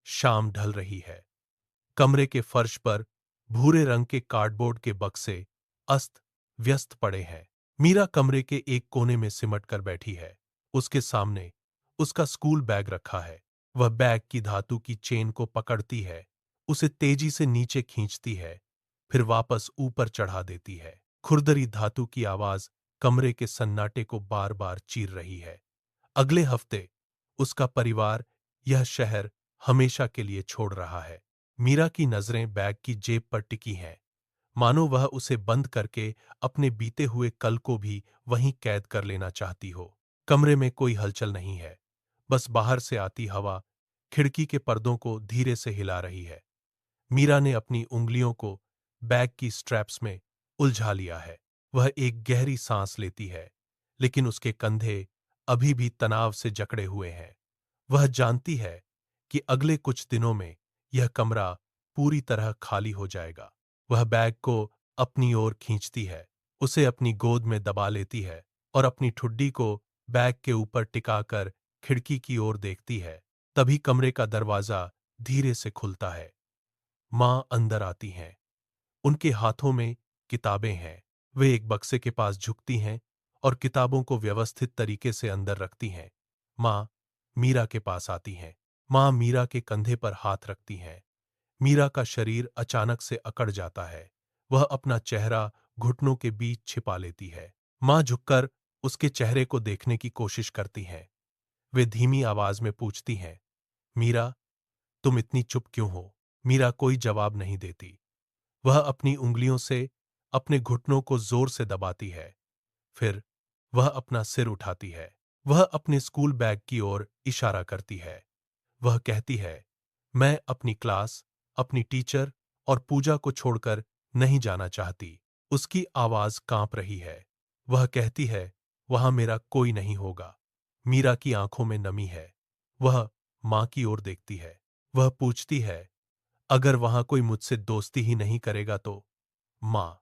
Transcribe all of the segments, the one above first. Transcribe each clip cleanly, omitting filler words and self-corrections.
शाम ढल रही है। कमरे के फर्श पर भूरे रंग के कार्डबोर्ड के बक्से अस्त व्यस्त पड़े हैं। मीरा कमरे के एक कोने में सिमट कर बैठी है। उसके सामने उसका स्कूल बैग रखा है। वह बैग की धातु की चेन को पकड़ती है, उसे तेजी से नीचे खींचती है, फिर वापस ऊपर चढ़ा देती है। खुरदरी धातु की आवाज कमरे के सन्नाटे को बार बार चीर रही है। अगले हफ्ते उसका परिवार यह शहर हमेशा के लिए छोड़ रहा है। मीरा की नजरें बैग की जेब पर टिकी हैं, मानो वह उसे बंद करके अपने बीते हुए कल को भी वहीं कैद कर लेना चाहती हो। कमरे में कोई हलचल नहीं है, बस बाहर से आती हवा खिड़की के पर्दों को धीरे से हिला रही है। मीरा ने अपनी उंगलियों को बैग की स्ट्रैप्स में उलझा लिया है। वह एक गहरी सांस लेती है, लेकिन उसके कंधे अभी भी तनाव से जकड़े हुए हैं। वह जानती है कि अगले कुछ दिनों में यह कमरा पूरी तरह खाली हो जाएगा। वह बैग को अपनी ओर खींचती है, उसे अपनी गोद में दबा लेती है और अपनी ठुड्डी को बैग के ऊपर टिकाकर खिड़की की ओर देखती है। तभी कमरे का दरवाजा धीरे से खुलता है। माँ अंदर आती हैं। उनके हाथों में किताबें हैं। वे एक बक्से के पास झुकती हैं और किताबों को व्यवस्थित तरीके से अंदर रखती हैं। माँ मीरा के पास आती हैं। माँ मीरा के कंधे पर हाथ रखती हैं। मीरा का शरीर अचानक से अकड़ जाता है। वह अपना चेहरा घुटनों के बीच छिपा लेती है। माँ झुककर उसके चेहरे को देखने की कोशिश करती हैं। वे धीमी आवाज में पूछती हैं, मीरा, तुम इतनी चुप क्यों हो? मीरा कोई जवाब नहीं देती। वह अपनी उंगलियों से अपने घुटनों को जोर से दबाती है। फिर वह अपना सिर उठाती है। वह अपने स्कूल बैग की ओर इशारा करती है। वह कहती है, मैं अपनी क्लास, अपनी टीचर और पूजा को छोड़कर नहीं जाना चाहती। उसकी आवाज कांप रही है। वह कहती है, वहां मेरा कोई नहीं होगा। मीरा की आंखों में नमी है। वह मां की ओर देखती है। वह पूछती है, अगर वहां कोई मुझसे दोस्ती ही नहीं करेगा तो? मां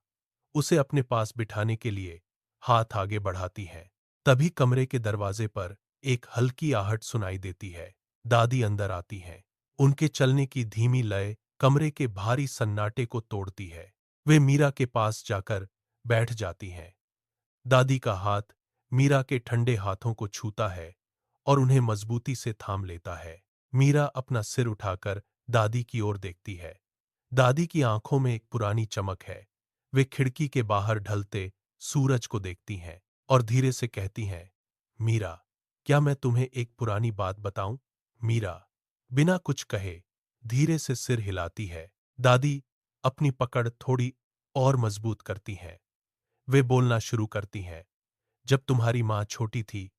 उसे अपने पास बिठाने के लिए हाथ आगे बढ़ाती हैं। तभी कमरे के दरवाजे पर एक हल्की आहट सुनाई देती है। दादी अंदर आती हैं। उनके चलने की धीमी लय कमरे के भारी सन्नाटे को तोड़ती है। वे मीरा के पास जाकर बैठ जाती हैं। दादी का हाथ मीरा के ठंडे हाथों को छूता है और उन्हें मजबूती से थाम लेता है। मीरा अपना सिर उठाकर दादी की ओर देखती है। दादी की आंखों में एक पुरानी चमक है। वे खिड़की के बाहर ढलते सूरज को देखती हैं और धीरे से कहती हैं, मीरा, क्या मैं तुम्हें एक पुरानी बात बताऊं? मीरा बिना कुछ कहे धीरे से सिर हिलाती है। दादी अपनी पकड़ थोड़ी और मजबूत करती हैं। वे बोलना शुरू करती हैं, जब तुम्हारी मां छोटी थी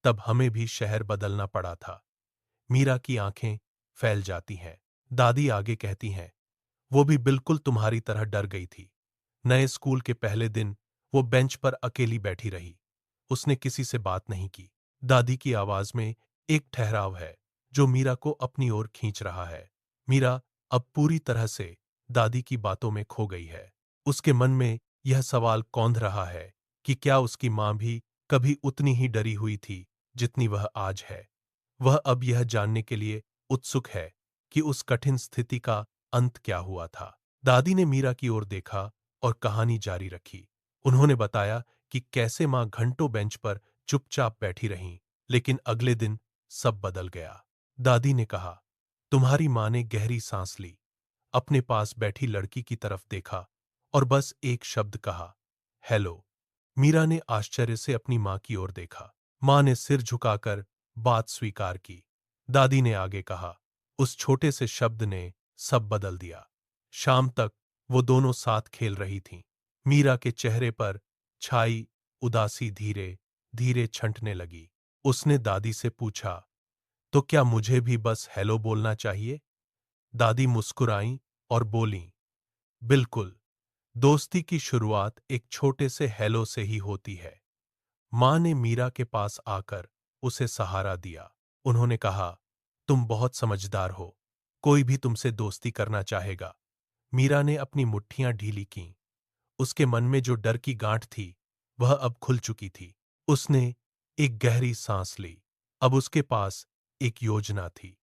तब हमें भी शहर बदलना पड़ा था। मीरा की आंखें फैल जाती हैं। दादी आगे कहती हैं, वो भी बिल्कुल तुम्हारी तरह डर गई थी। नए स्कूल के पहले दिन वो बेंच पर अकेली बैठी रही। उसने किसी से बात नहीं की। दादी की आवाज में एक ठहराव है जो मीरा को अपनी ओर खींच रहा है। मीरा अब पूरी तरह से दादी की बातों में खो गई है। उसके मन में यह सवाल कौंध रहा है कि क्या उसकी मां भी कभी उतनी ही डरी हुई थी जितनी वह आज है। वह अब यह जानने के लिए उत्सुक है कि उस कठिन स्थिति का अंत क्या हुआ था। दादी ने मीरा की ओर देखा और कहानी जारी रखी। उन्होंने बताया कि कैसे मां घंटों बेंच पर चुपचाप बैठी रहीं, लेकिन अगले दिन सब बदल गया। दादी ने कहा, तुम्हारी मां ने गहरी सांस ली, अपने पास बैठी लड़की की तरफ देखा और बस एक शब्द कहा, हेलो। मीरा ने आश्चर्य से अपनी मां की ओर देखा। मां ने सिर झुकाकर बात स्वीकार की। दादी ने आगे कहा, उस छोटे से शब्द ने सब बदल दिया। शाम तक वो दोनों साथ खेल रही थीं। मीरा के चेहरे पर छाई उदासी धीरे धीरे छंटने लगी। उसने दादी से पूछा, तो क्या मुझे भी बस हेलो बोलना चाहिए? दादी मुस्कुराईं और बोलीं, बिल्कुल, दोस्ती की शुरुआत एक छोटे से हेलो से ही होती है। मां ने मीरा के पास आकर उसे सहारा दिया। उन्होंने कहा, तुम बहुत समझदार हो, कोई भी तुमसे दोस्ती करना चाहेगा। मीरा ने अपनी मुट्ठियां ढीली कीं। उसके मन में जो डर की गांठ थी, वह अब खुल चुकी थी। उसने एक गहरी सांस ली। अब उसके पास एक योजना थी।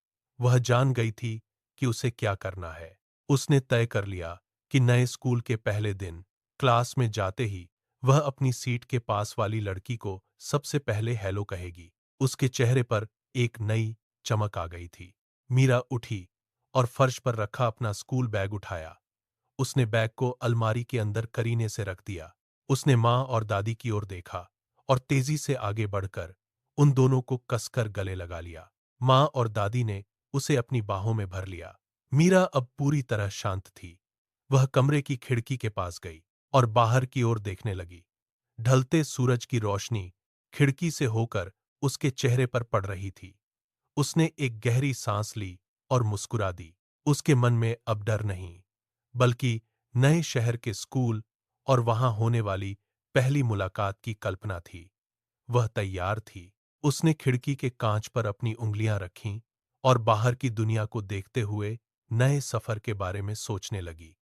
वह जान गई थी कि उसे क्या करना है। उसने तय कर लिया कि नए स्कूल के पहले दिन क्लास में जाते ही वह अपनी सीट के पास वाली लड़की को सबसे पहले हेलो कहेगी। उसके चेहरे पर एक नई चमक आ गई थी। मीरा उठी और फर्श पर रखा अपना स्कूल बैग उठाया। उसने बैग को अलमारी के अंदर करीने से रख दिया। उसने माँ और दादी की ओर देखा और तेजी से आगे बढ़कर उन दोनों को कसकर गले लगा लिया। माँ और दादी ने उसे अपनी बाहों में भर लिया। मीरा अब पूरी तरह शांत थी। वह कमरे की खिड़की के पास गई और बाहर की ओर देखने लगी। ढलते सूरज की रोशनी खिड़की से होकर उसके चेहरे पर पड़ रही थी। उसने एक गहरी सांस ली और मुस्कुरा दी। उसके मन में अब डर नहीं, बल्कि नए शहर के स्कूल और वहां होने वाली पहली मुलाकात की कल्पना थी। वह तैयार थी। उसने खिड़की के कांच पर अपनी उंगलियां रखीं और बाहर की दुनिया को देखते हुए नए सफर के बारे में सोचने लगी।